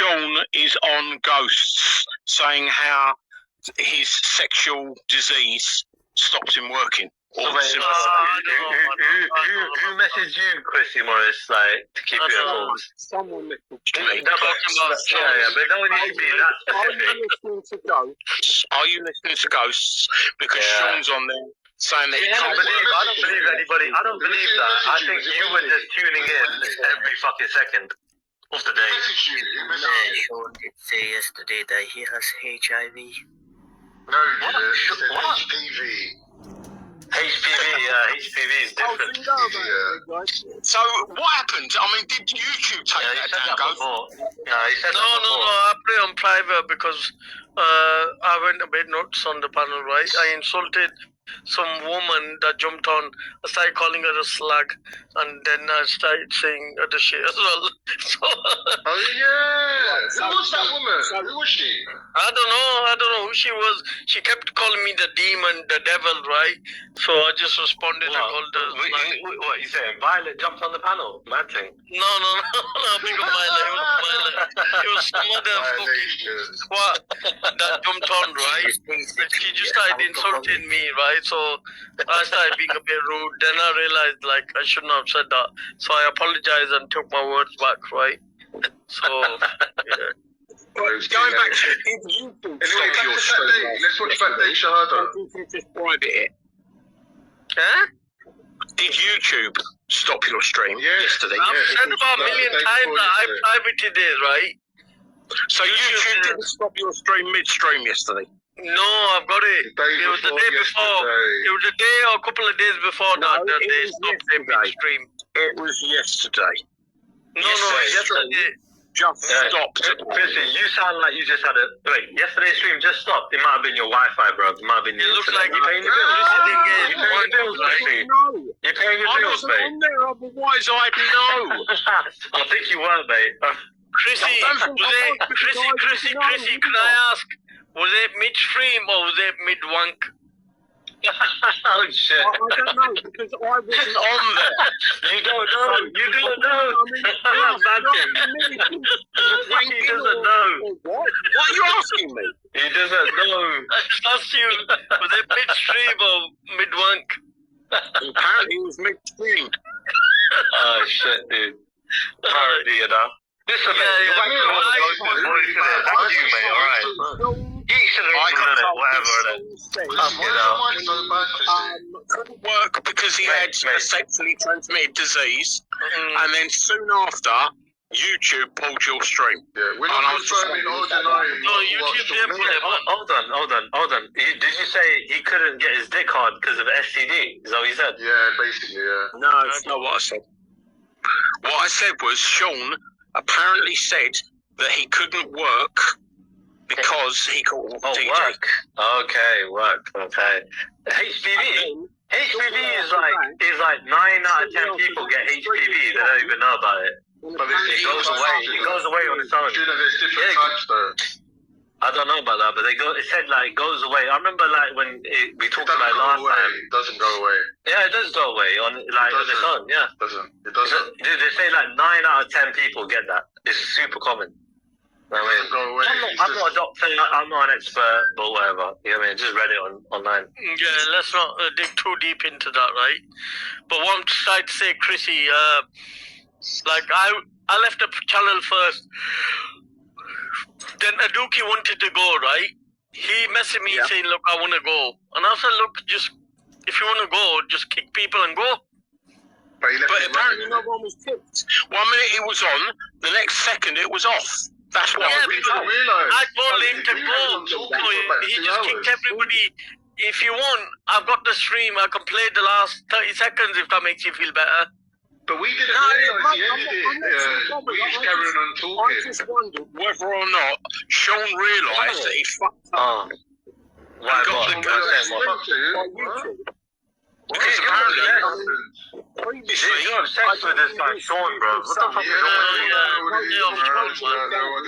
Shaun is on Ghosts, saying how his sexual disease stopped him working. So wait, who messaged you, Chrissy Morris, like, to keep you informed? Someone messaged me. But don't need to be that specific. Are you listening to Ghosts? Because Shaun's on there saying that he can't I don't believe anybody. I don't believe that. I think you were just tuning in every fucking second of the day. Shaun did say yesterday that he has HIV. No, he didn't. He said HPV. HPV is different. So what happened? I mean, did YouTube take that down? He said No, I play on private because I went a bit nuts on the panel, right? I insulted some woman that jumped on. I started calling her a slag, and then I started saying other shit as well. So, Oh yeah, who was that woman? Who was she? I don't know who she was. She kept calling me the demon, the devil, right? So I just responded. I called her. What are you saying? Violet jumped on the panel? Mad thing. No, big Violet. It was some other fucking squad that jumped on, right? She just started insulting me, right? So I started being a bit rude. Then I realized, like, I shouldn't have said that. So I apologized and took my words back, right? So, yeah. Going back to YouTube, Let's watch that day, Shahada. just private it. Huh? Did YouTube stop your stream yesterday? I've said about a million times that I privated it, right? So YouTube didn't stop your stream midstream yesterday? No, I've got it. It was the day before. It was the day or a couple of days before that they stopped it midstream. It was yesterday. No, yesterday. Just stopped. Chrissy, you sound like you just had a... Wait, yesterday's stream just stopped. It might have been your Wi-Fi, bro. It might have been your... It looks like you're paying your bills. You're paying your bills, Chrissy. You're paying your bills, mate. I wasn't on there, otherwise I'd know. I think you were, mate. Chrissy, can I ask, was it mid-stream or was it mid-wank? Oh, shit. I don't know, because I wasn't on there. You don't know. He doesn't know. What are you asking me? He doesn't know. I just asked you, was it mid-stream or mid-wank? Apparently it was mid-stream. Oh, shit, dude. Apparently, you know. Listen, mate, you're back to what you, mate, alright? Each of them, whatever, couldn't work because he had a sexually transmitted disease, and then soon after, YouTube pulled your stream. Yeah, we're not confirming or denying. No, YouTube didn't pull it. Hold on. Did you say he couldn't get his dick hard because of STD? Is that what you said? Yeah, basically, yeah. No, that's not what I said. What I said was Shaun apparently said that he couldn't work because he caught DJ. Work. Okay. HPV is like 9 out of 10 people get HPV. They don't even know about it. But it goes away on its own. Do you know there's different types though? I don't know about that, but it said like it goes away. I remember like when we talked about it last time. It doesn't go away. Yeah, it does go away on its own. Yeah, It doesn't. They say like 9 out of 10 people get that. It's super common. It doesn't go away. I'm not a doctor. I'm not an expert, but whatever. You know what I mean? Just read it online. Yeah, let's not dig too deep into that, right? But what I'm trying to say, Chrissy, like I left the channel first. Then Aduki wanted to go, right? He messaged me saying, look, I want to go. And I said, look, just if you want to go, just kick people and go. But apparently no one was kicked. 1 minute it was on, the next second it was off. That's what I didn't realise. I told him to go. So he just kicked everybody. If you want, I've got the stream. I can play the last 30 seconds if that makes you feel better. But we didn't realise he ended it. We just carried on talking. I just wondered whether or not Shaun realised that he fucked up. Why got the guy. Because apparently previously you have sex with this guy Shaun, bro. What the fuck is wrong with you?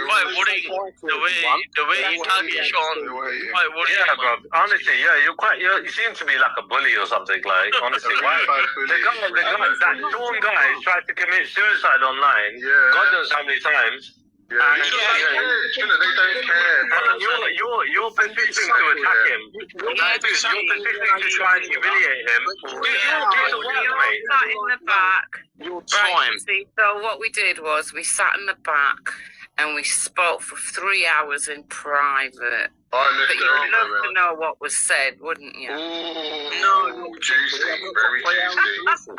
Quite worrying the way he targets Shaun. Quite worrying. Yeah, bro. Honestly, you seem to be like a bully or something. Like honestly, why? That Shaun guy tried to commit suicide online. God knows how many times. They don't care. You're persisting to attack him. You're persisting to try and humiliate him. We sat in the back. Your Right, time. you see, so what we did was we sat in the back and we spoke for 3 hours in private. But you'd love to know what was said, wouldn't you? No, juicy, very juicy.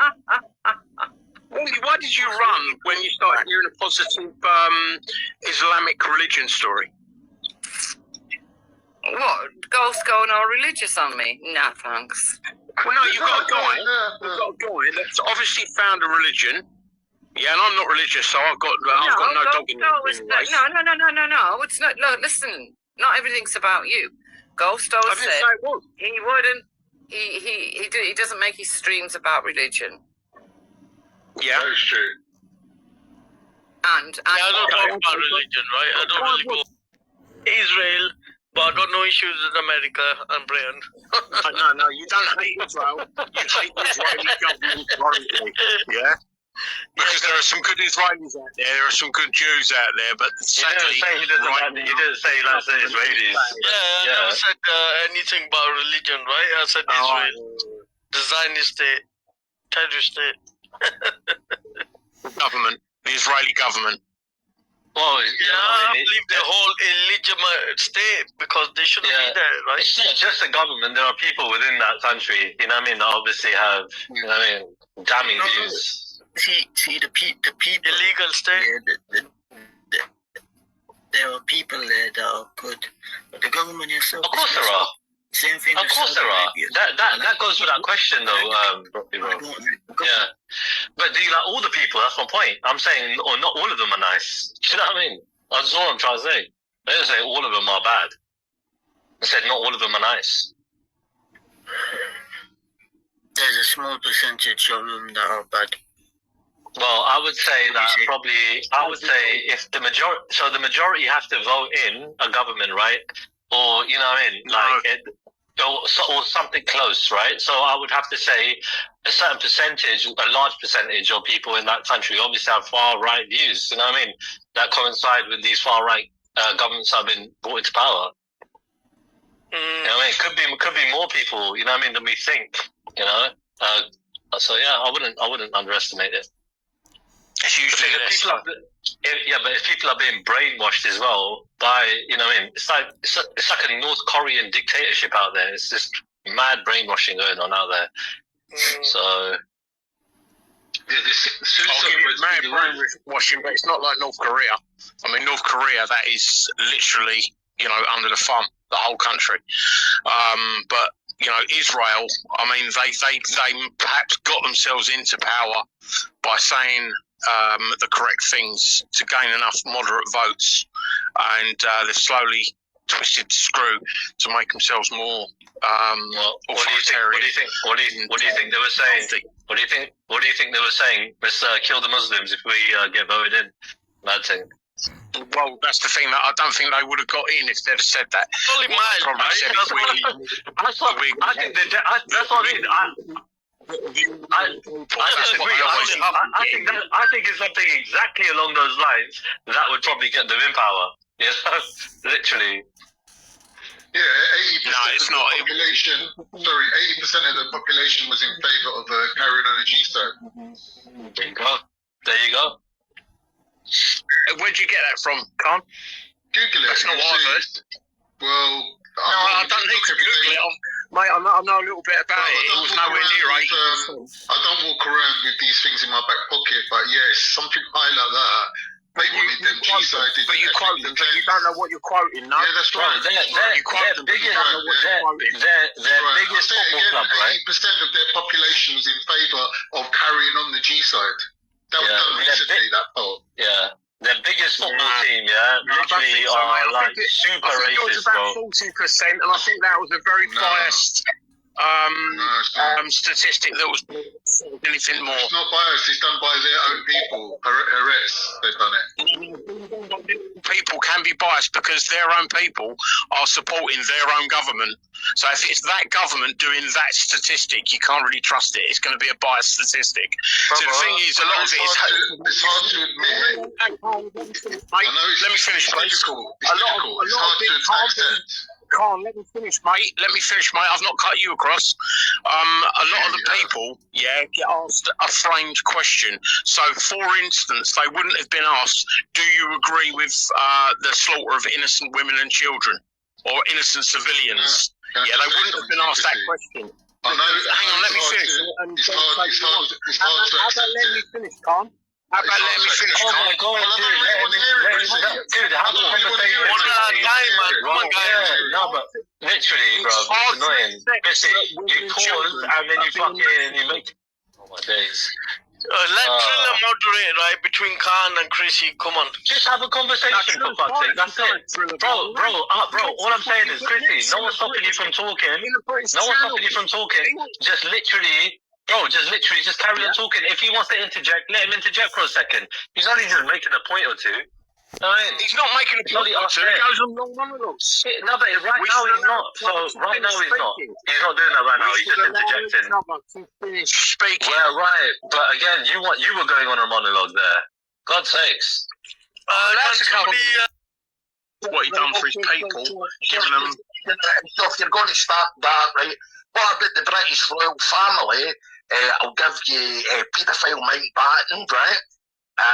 Why did you run when you started hearing a positive Islamic religion story? What? Ghosts going all religious on me? No, thanks. Well, no, you've got a guy that's obviously found a religion. Yeah, and I'm not religious, so I've got no dog in the race. No. It's not. Look, listen. Not everything's about you. Ghosto I didn't said say it was. he wouldn't. He doesn't make his streams about religion. Yeah. That is true. And I don't talk about religion, right? I don't really go Israel, but I got no issues with America and Britain. No, you don't hate Israel. You hate the Israeli government currently. Yeah. Because there are some good Israelis out there. There are some good Jews out there, but sadly, He didn't say he likes the Israelis. I never said anything about religion, right? I said Israel, the Zionist state, terrorist state. The government, the Israeli government. Well, I believe the whole illegitimate state because they shouldn't be there, right? It's not just the government. There are people within that country, you know what I mean, that obviously have, you know what I mean, damning views. See the people. Illegal state. There are people there that are good, but the government itself. Of course there are. Same thing. Of course there are. That goes without question, though. Yeah, but do you like all the people? That's my point. I'm saying, or not all of them are nice. Do you know what I mean? That's all I'm trying to say. I didn't say all of them are bad. I said not all of them are nice. There's a small percentage of them that are bad. Well, I would say that if the majority have to vote in a government, right? Or, you know what I mean? Or something close, right? So I would have to say a certain percentage, a large percentage of people in that country obviously have far-right views, you know what I mean? That coincide with these far-right governments that have been brought into power. You know what I mean? Could be more people, you know what I mean, than we think, you know? So yeah, I wouldn't underestimate it. It's usually but if people are being brainwashed as well by, you know what I mean, it's like a North Korean dictatorship out there. It's just mad brainwashing going on out there. So I'll give you mad brainwashing, but it's not like North Korea. I mean, North Korea, that is literally, you know, under the thumb, the whole country. But you know, Israel, I mean, they perhaps got themselves into power by saying the correct things to gain enough moderate votes, and they've slowly twisted the screw to make themselves more authoritarian. What do you think they were saying? What do you think they were saying? Let's kill the Muslims if we get voted in. Bad thing. Well, that's the thing. That I don't think they would have got in if they'd have said that. Only mine, Probably right? said That's what it that's what I mean. I disagree. I think it's something exactly along those lines that would probably get them in power. You know, literally. Yeah, 80% of the population. Sorry, 80% of the population was in favour of carrying on a G-side. There you go. Where'd you get that from, Khan? Google it. That's not what I've heard. Well, I don't need to Google it. Mate, I know a little bit about it. It was nowhere near 80%. I don't walk around with these things in my back pocket, but yes, something high like that. They wanted them G-sided. But you quote them, but you don't know what you're quoting, no? Yeah, that's right. Their biggest football club, right? 80% of their population was in favour of carrying on the G-side. That was done recently, that part. Yeah. Their biggest football team, literally are like super racist, bro. I think it was about 40%, and I think that was a very biased statistic that was anything more. It's not biased, it's done by their own people. Heres, they've done it. people can be biased because their own people are supporting their own government. So if it's that government doing that statistic, you can't really trust it. It's going to be a biased statistic. So the thing is, a lot of it is... It's hard to admit. Let me finish, please. It's difficult. It's hard to accept. Can't let me finish, mate. I've not cut you across. A lot of the people, get asked a framed question. So, for instance, they wouldn't have been asked, "Do you agree with the slaughter of innocent women and children or innocent civilians?" They wouldn't have been asked that question. I know. Hang on, let me finish. It's hard to accept let me finish, Khan. How about let me finish? Oh my God, dude, have a conversation. Come on, guys. No, but literally, bro, it's annoying. You pause and then you fucking and you make. Oh my days. Let Triller moderate, right, between Khan and Chrissy. Come on. Just have a conversation for fuck's sake. That's it. Bro, all I'm saying is, Chrissy, no one's stopping you from talking. Just literally carry on talking. If he wants to interject, let him interject for a second. He's only just making a point or two. He's not making a point or two. He goes on long monologues. No, but right now he's not. So right now he's not. He's not doing that right now. He's just interjecting. Speaking. Well, right, but again, you were going on a monologue there. God's sakes. What he done for his people, giving them. So if you're going to start that, right? What about the British royal family? I'll give you paedophile Mike Batten, right?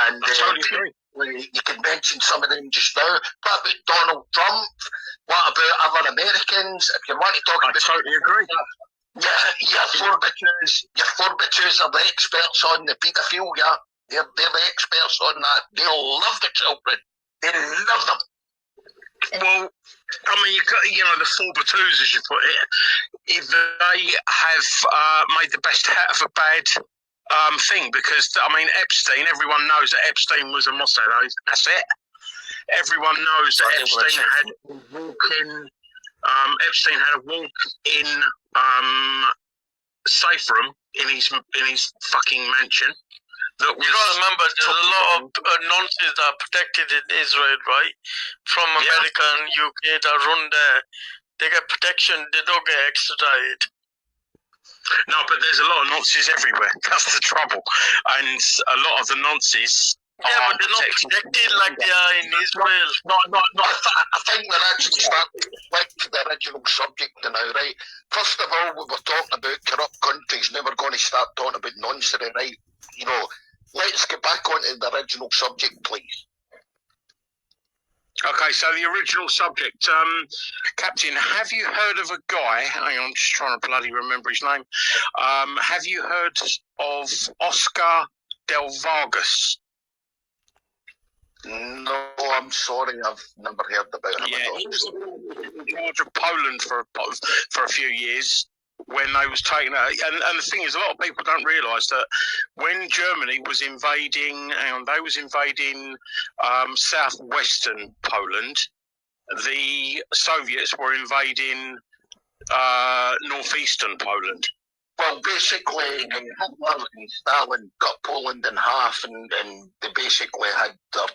And I totally agree. You can mention some of them just now. What about Donald Trump? What about other Americans? If you want to talk about... I totally agree. Your forbitures are the experts on the paedophilia. They're the experts on that. They love the children. They love them. Well, I mean, the 4x2s, as you put it, if they have made the best out of a bad thing, because, I mean, Epstein, everyone knows that Epstein was a Mossad asset. Everyone knows that Epstein had a walk-in safe room in his fucking mansion. You gotta remember, there's a lot of nonsense that are protected in Israel, right? From America and UK that run there. They get protection, they don't get extradited. No, but there's a lot of nonsense everywhere. That's the trouble. And a lot of the nonsense. But they're not protected like they are in Israel. I think we're actually starting to reflect the original subject now, right? First of all, we were talking about corrupt countries. Now we're going to start talking about nonsense, right? Let's get back onto the original subject, please. Okay, so the original subject. Captain, have you heard of a guy? Hang on, I'm just trying to bloody remember his name. Have you heard of Oscar Del Vargas? No, I'm sorry, I've never heard about him. Yeah, he was in charge of Poland for a few years. When they was taking and the thing is, a lot of people don't realise that when Germany was invading, they was invading southwestern Poland, the Soviets were invading northeastern Poland. Well, basically, Hitler and Stalin cut Poland in half, and they basically had their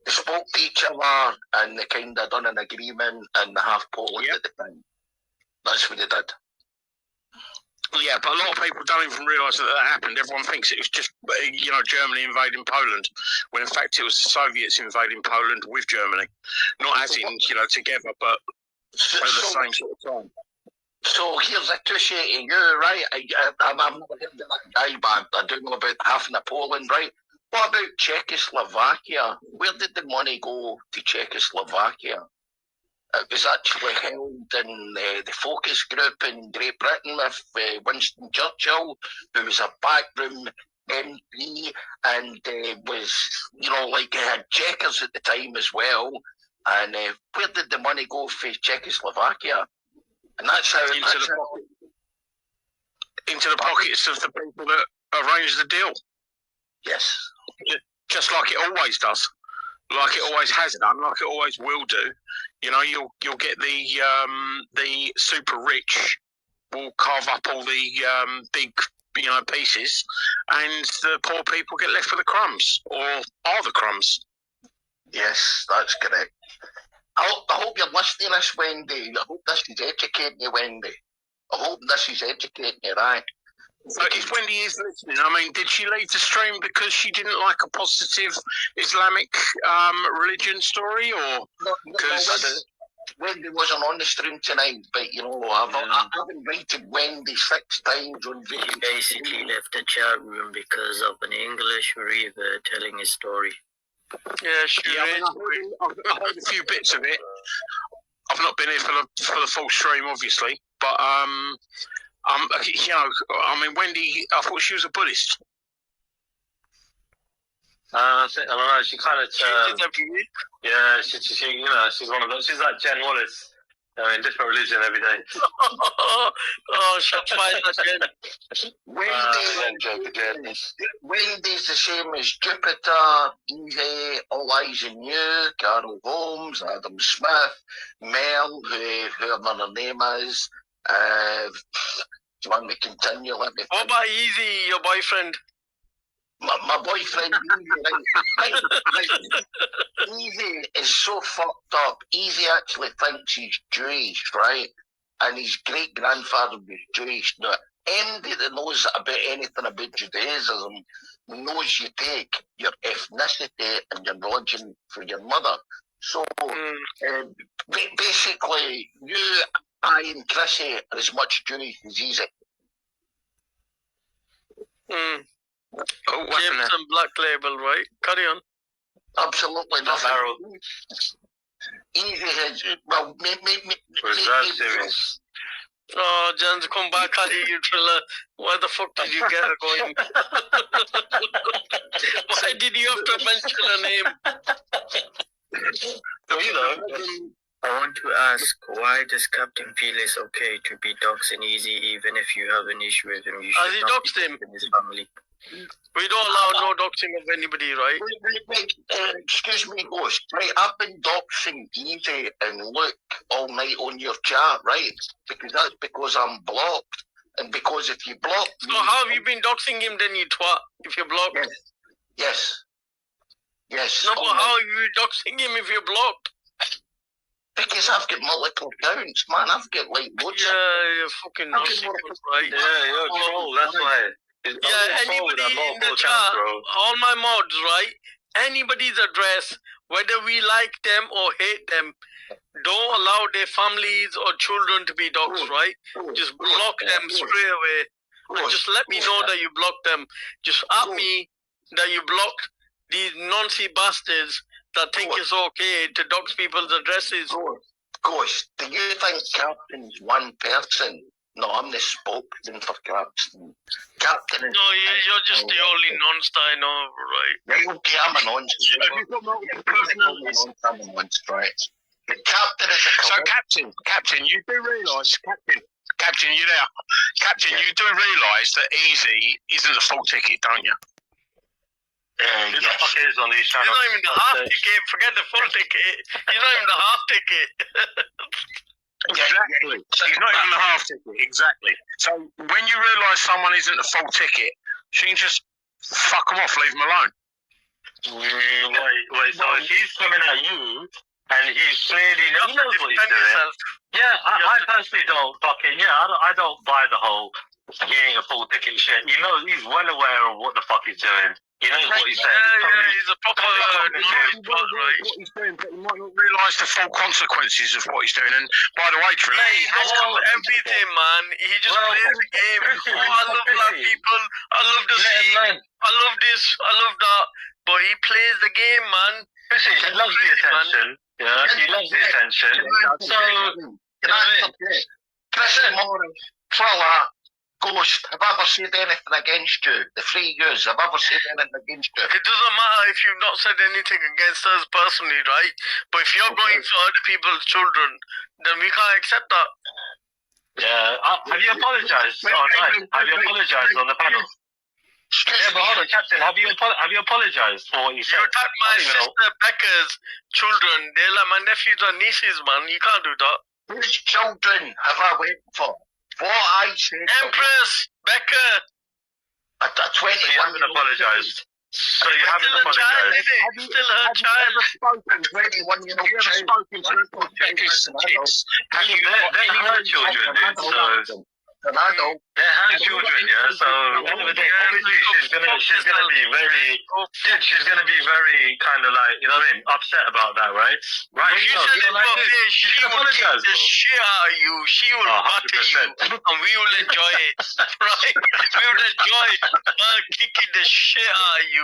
they spoke to each other, and they kind of done an agreement, and they have Poland at the time. That's what they did. Yeah, but a lot of people don't even realise that happened. Everyone thinks it was just, Germany invading Poland, when in fact it was the Soviets invading Poland with Germany. Not as in, together, but at the same sort of time. So here's a question to you, right? I've never heard of that guy, but I do know about half of Poland, right? What about Czechoslovakia? Where did the money go to Czechoslovakia? It was actually held in the focus group in Great Britain with Winston Churchill, who was a backroom MP, and was, had checkers at the time as well. And where did the money go for Czechoslovakia? And that's how into the pockets of the people that arranged the deal. Yes. Just like it always does. Like it always has done, like it always will do. You'll get the super rich will carve up all the big pieces, and the poor people get left with the crumbs, or are the crumbs. Yes, that's correct. I hope you're listening to this, Wendy. I hope this is educating you, Wendy. I hope this is educating you, right? So if Wendy is listening, I mean, did she leave the stream because she didn't like a positive Islamic religion story, or because Wendy wasn't on the stream tonight? But you know, I've invited Wendy 6 times on video. He basically left the chat room because of an English reader telling his story. Yeah, sure. I mean, I've heard a few bits of it. I've not been here for the full stream, obviously, but you know, I mean, Wendy, I thought she was a Buddhist. I don't know. She kind of yeah. She you know, she's one of those. She's like Jen Wallace. I mean, different religion every day. Oh, shots fired again. Wendy's the same as Jupiter, Eve, All Eyes on You, Carol Holmes, Adam Smith, Mel, whoever her name is. Do you want me to continue? What about Easy, your boyfriend? My boyfriend, Easy is so fucked up. Easy actually thinks he's Jewish, right? And his great-grandfather was Jewish. Now, anybody that knows about anything about Judaism knows you take your ethnicity and your religion for your mother. So, basically, you, I, and Chrissy are as much Jewish as Easy. James and Black Label, right? Carry on. Absolutely nothing. Easy has, well, Reserve series. Oh, Jan's come back at you, Triller. Where the fuck did you get her going? Why did you have to mention her name? You know. I want to ask, why does Captain feel it's okay to be doxing Easy even if you have an issue with him? You should Has he doxed him? His family. We don't allow no doxing of anybody, right? Excuse me, Ghost. Right, I've been doxing Easy and Luke all night on your chat, right? Because I'm blocked. And because if you block me... So how have you been doxing him then, you twat, if you're blocked? Yes. No, but how are you doxing him if you're blocked? Because I've got multiple accounts, man. I've got like loads. Yeah, you're fucking nasty, right? Yeah, you're a troll, that's why. Anybody in the chat, all my mods, right? Anybody's address, whether we like them or hate them, don't allow their families or children to be doxed, right? Just block them straight away. And just let me know that you blocked them. Just at me that you blocked these noncy bastards that think it's okay to dox people's addresses. Ghost, do you think Captain's one person? No, I'm the spokesman for Captain. Captain is... No, you're just the only nonce I know, right? Right, okay, I'm a nonce. I'm a nonce, right? The Captain is a... So, Captain, you do realise, Captain, you there? Captain, you do realise that Easy isn't the full ticket, don't you? Who the fuck is on these channels? You're not even the half ticket. Forget the full ticket. You're not even the half ticket. Exactly. He's not even the half ticket. Exactly. So when you realise someone isn't the full ticket, she can just fuck them off, leave them alone. Wait. So if he's coming at you, and he's clearly knows what he's doing. Yeah, I personally don't fucking. Yeah, I don't buy the whole he ain't a full ticket shit. You know, he's well aware of what the fuck he's doing. He knows what he's saying. Yeah, he's a proper right? What he's doing, but he might not realise the full consequences of what he's doing. And by the way, Trey, he has everything, man. He just plays the game. Oh, I love black people. I love the scene. I love this. I love that. But he plays the game, man. He loves the attention. Yeah, he loves the attention. So, you know what I mean? Chris Triller, Ghost, have I ever said anything against you? The three years, have I ever said anything against you? It doesn't matter if you've not said anything against us personally, right? But if you're going for other people's children, then we can't accept that. Yeah, have you apologised online? Have you apologised on the panel? Yeah, but hold on, Captain, have you apologised for what you said? You attacked my sister Becca's children. They're like my nephews and nieces, man. You can't do that. Whose children have I went for? What I said. Empress, Becca. A 21 you haven't apologised. So you haven't Still a child, apologized. isn't it? Still her child. Spoken to anyone? Have you ever spoken to Rebecca's kids? Have you got They're any her reason- children, dude. So An adult. they're her children, yeah. So at the end of the day, obviously she's gonna be very, dude, she's gonna be very kind of like, you know what I mean, upset about that, right? Right. You So, said you it know, like was this. there, she should will kick apologize, the bro. shit out of you. She will Oh, butter you, 100%. and we will enjoy it, right? We will enjoy her kicking the shit out of you,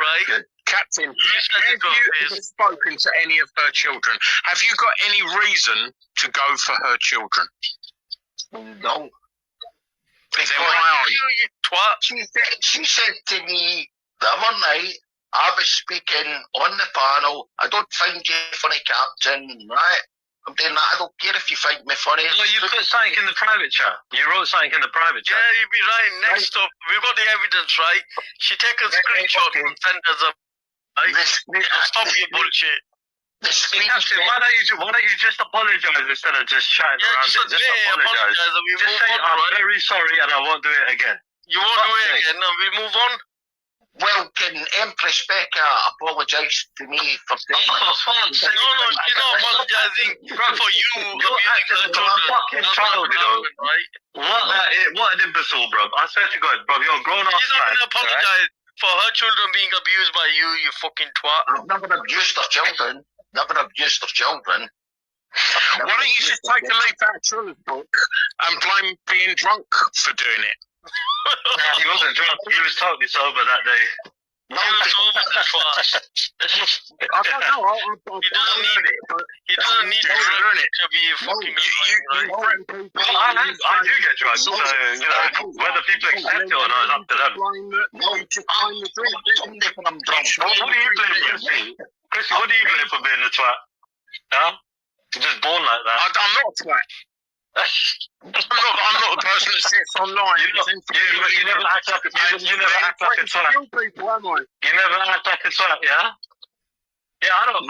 right? Captain, You said have it was you this. ever spoken to any of her children? Have you got any reason to go for her children? No. Then why are you? You twat. She said to me the other night, I was speaking on the panel, I don't find you funny, Captain, right? I'm doing that, I don't care if you find me funny. No, you put something in the private chat. You wrote something in the private chat. Yeah, you'd be right. Next up, we've got the evidence, right? She take a screenshot okay. and send us a. Right? So stop your bullshit. The Captain, why don't you just apologize instead of just chatting Yeah, around just it? Just apologize. and we Just move say, on, I'm right? very sorry and I won't do it again. You won't do it again, and we move on. Well, can Empress Becca apologise to me for saying Oh, fuck's sake. No, she's not apologizing for you. You're acting like a fucking child, you know. Right? What an imbecile, bro. I swear to God, bro, you're a grown-ass She's not man. going to apologize for her children being abused by you, you fucking twat. I've never abused their children. Never abused their children. Why don't you just take a leaf out of Trilla's book and blame being drunk for doing it? He wasn't drunk. He was totally sober that day. He was over the twat. I don't know. He doesn't need it. He doesn't need it to be fucking right? Well, I do get drunk, so, you know, whether people accept it or not is up to them. I'm drunk. What do you blame, Chrissy? Chrissy, what do you blame for being a twat? Huh? You're just born like that. I'm not a twat. I'm not the person that sits online. You never act like a twat. You never act like a twat. You never act like a twat, yeah? Yeah, I don't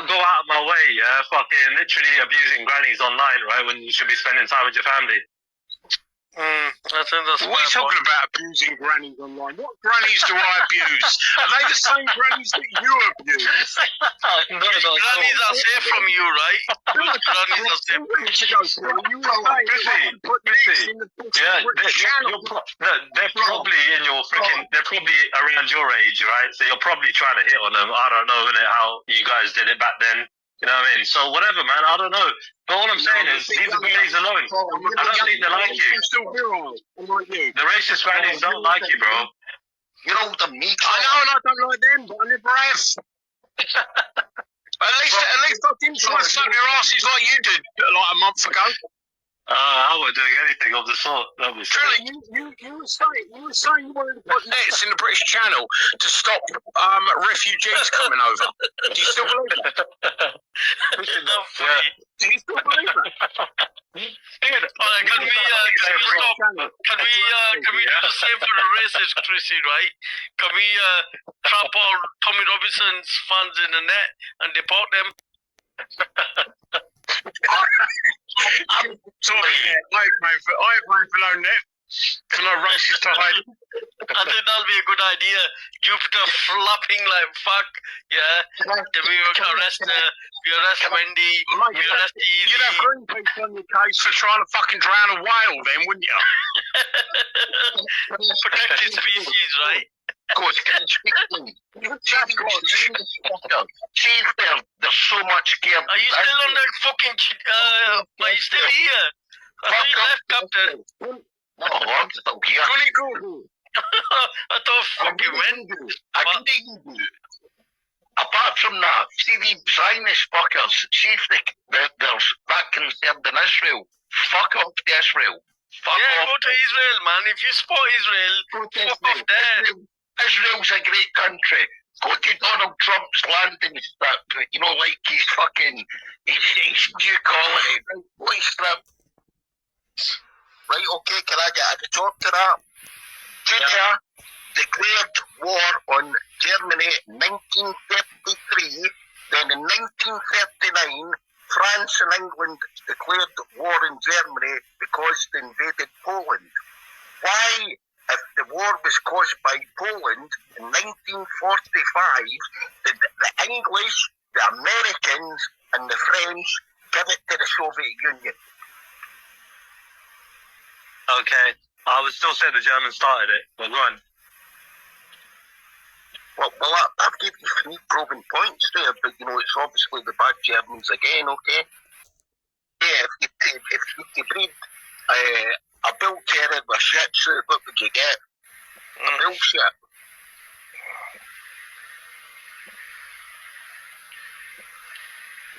go out of my way, yeah, fucking literally abusing grannies online, right, when you should be spending time with your family. I think that's What are you talking about abusing grannies online? What grannies do I abuse? Are they the same grannies that you abuse? No. Grannies are safe from you, right? Those grannies are safe from you. They're probably in your freaking. They're probably around your age, right? So you're probably trying to hit on them. I don't know innit, how you guys did it back then. You know what I mean? So whatever, man. I don't know. But all I'm saying is, leave the grannies alone. I don't think they like you. The racist grannies don't like you, bro. You're older than me. I know, and I don't like them, but I never have. At least I didn't try and suck their asses like you did like a month ago. I wasn't doing anything of the sort. That was Truly, you were saying you wanted to put nets in the British Channel to stop refugees coming over. Do you still believe it? Do you still believe it? Alright, can we do the same for the racist, Chrissy, right? Can we trap all Tommy Robinson's fans in the net and deport them? I'm sorry, I ain't playing for no net. For no racist to hide. I think that'll be a good idea. Jupiter flapping like fuck, yeah. Then we arrest Wendy, we arrest Evie. You'd have Greenpeace on your case for trying to fucking drown a whale then, wouldn't you? Protected species, right? Coach, can I speak to you? See, there's so much care. Are you still on that fucking are you still here? I thought you left, Captain. No, I'm still here. I thought fucking went. I can do. Apart from that, see the Zionist fuckers, see if there's that concerned in Israel. Fuck off to Israel. Fuck Yeah, off. go to Israel, man. If you support Israel, fuck off there. Israel's a great country. Go to Donald Trump's landing strip, you know, like he's fucking, he's new colony. Right, boy strip. Right, okay, can I talk to that? Junior declared war on Germany in 1933, then in 1939, France and England declared war in Germany because they invaded Poland. Why, if the war war was caused by Poland in 1945. The English, the Americans, and the French give it to the Soviet Union. Okay, I would still say the Germans started it, but go on. Well, I've given you 3 proven points there, but it's obviously the bad Germans again. Okay. Yeah, if you breed a bull terrier with a shih tzu, what would you get? A bullshit.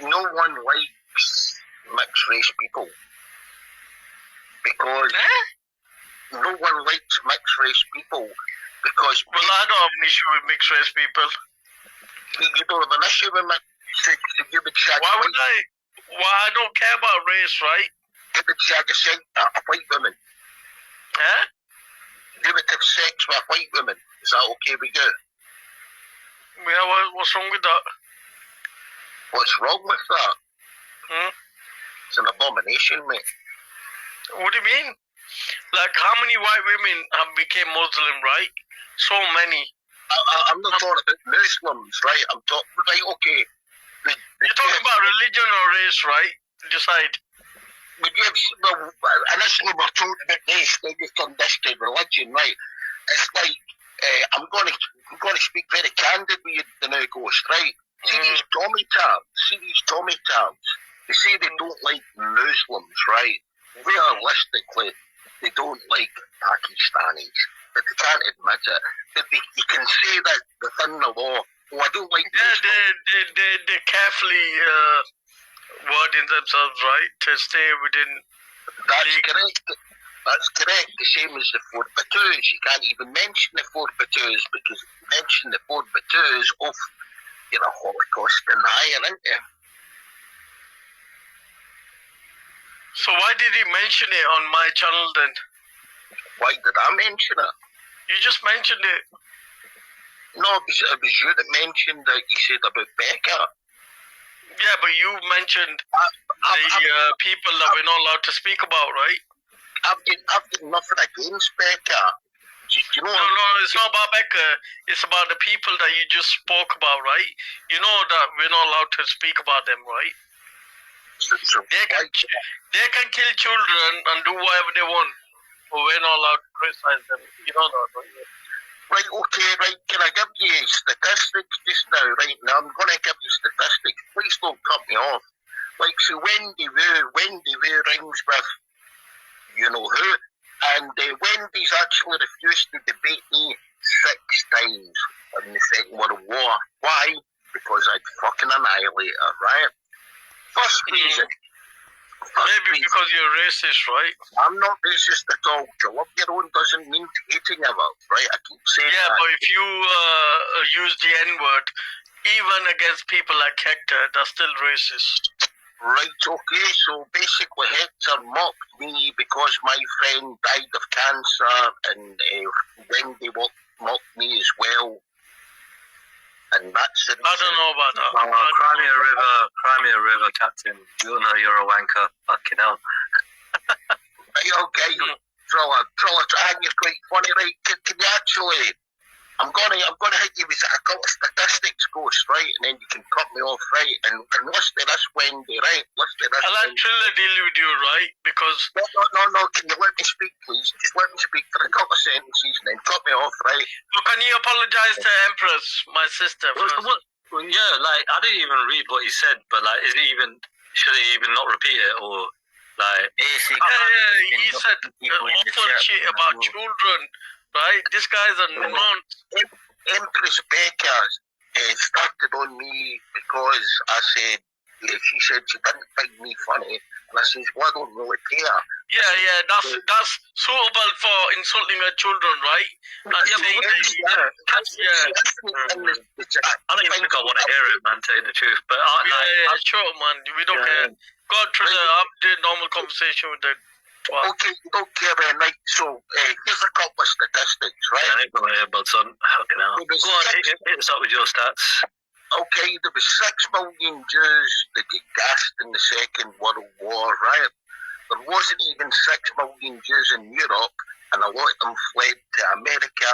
No one likes mixed race people because no one likes mixed race people because. Well, I don't have an issue with mixed race people. You don't have an issue with Why would I? Well, I don't care about race, right? You would shag a white woman. Huh? You would have sex with a white woman. Is that okay with you? Yeah, what's wrong with that? What's wrong with that? It's an abomination, mate. What do you mean? Like, how many white women have become Muslim, right? So many. I'm not talking about Muslims, right? I'm talking, right, okay. You're talking about religion or race, right? Decide. Initially we're talking about race, then you turn this to religion, right? It's like, I'm going to speak very candid with you now, Ghost, right? See these Tommy Tabs, they say they don't like Muslims, right? Realistically, they don't like Pakistanis, but they can't admit it. But you can say that within the law. Oh, I don't like Muslims. They carefully wording themselves, right, to stay within. That's correct. That's correct. The same as the 4x2s. You can't even mention the 4x2s because if you mention the 4x2s, you're a Holocaust denier, aren't you? So why did he mention it on my channel then? Why did I mention it? You just mentioned it. No, it was you that mentioned that you said about Becca. Yeah, but you mentioned the people that we're not allowed to speak about, right? I've got nothing against Becca. You know, no, it's not about Becca. It's about the people that you just spoke about, right? You know that we're not allowed to speak about them, right? So they can kill children and do whatever they want, but we're not allowed to criticize them. You know that, right? Right, okay, right. Can I give you statistics just now? Right now, I'm going to give you statistics. Please don't cut me off. Like, so Wendy Wu rings with you know who, and Wendy's actually refused to debate me 6 times in the Second World War. Why? Because I'd fucking annihilate her, right? First reason. Maybe because you're racist, right? I'm not racist at all. To love your own doesn't mean hating of it, right? I keep saying that. Yeah, but if you use the N-word, even against people like Hector, that's still racist. Right, okay, so basically Hector mocked me because my friend died of cancer, and Wendy mocked me as well. And that's the reason. I don't know about that. Crimea River, Captain. You know you're a wanker. Fucking hell. Right, okay, Triller, and you're quite funny, right? Can you actually? I'm gonna hit you with a couple of statistics, Ghost, right? And then you can cut me off, right? And listen to this, Wendy, right? Listen to this. I'll let Triller deal with you, right? Because no. Can you let me speak, please? Just let me speak for a couple of sentences, and then cut me off, right? So can you apologize to Empress, my sister? Well, yeah, like I didn't even read what he said, but like, should he even not repeat it, or like? He said awful shit about children. Right, this guy's a nonce. Empress Becca started on me because I said, she said she didn't find me funny, and I said, well, I don't really care. Yeah, that's suitable for insulting our children, right? I don't even think I want to hear it, man, tell you the truth. But sure, man, we don't care. Go on, Triller, I'm doing normal conversation with them. Wow. Okay, you don't care then, right? So, here's a couple of statistics, right? I ain't going to but son, fucking hell. Go on, hit us up with your stats. Okay, there was 6 million Jews that got gassed in the Second World War, right? There wasn't even 6 million Jews in Europe, and a lot of them fled to America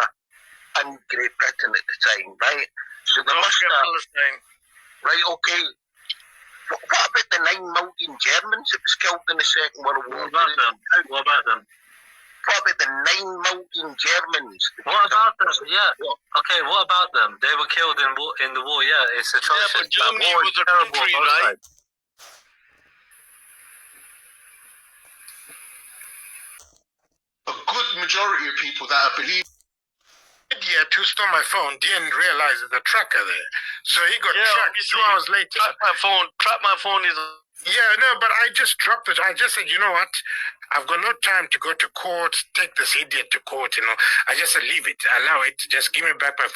and Great Britain at the time, right? So they must have... Palestine. Right, okay. What about the 9 million Germans that was killed in the Second World War? What about them? What about them? What about the 9 million Germans? What about them? Yeah. Okay, what about them? They were killed in the war, yeah. It's atrocious. Yeah, but Germany was a country, right? A good majority of people that I believe idiot who stole my phone didn't realize there's a tracker there. So he got tracked 2 hours later. Track my phone is... Yeah, no, but I just dropped it. I just said, you know what? I've got no time to go to court, take this idiot to court, I just said, leave it, allow it, just give me back my phone.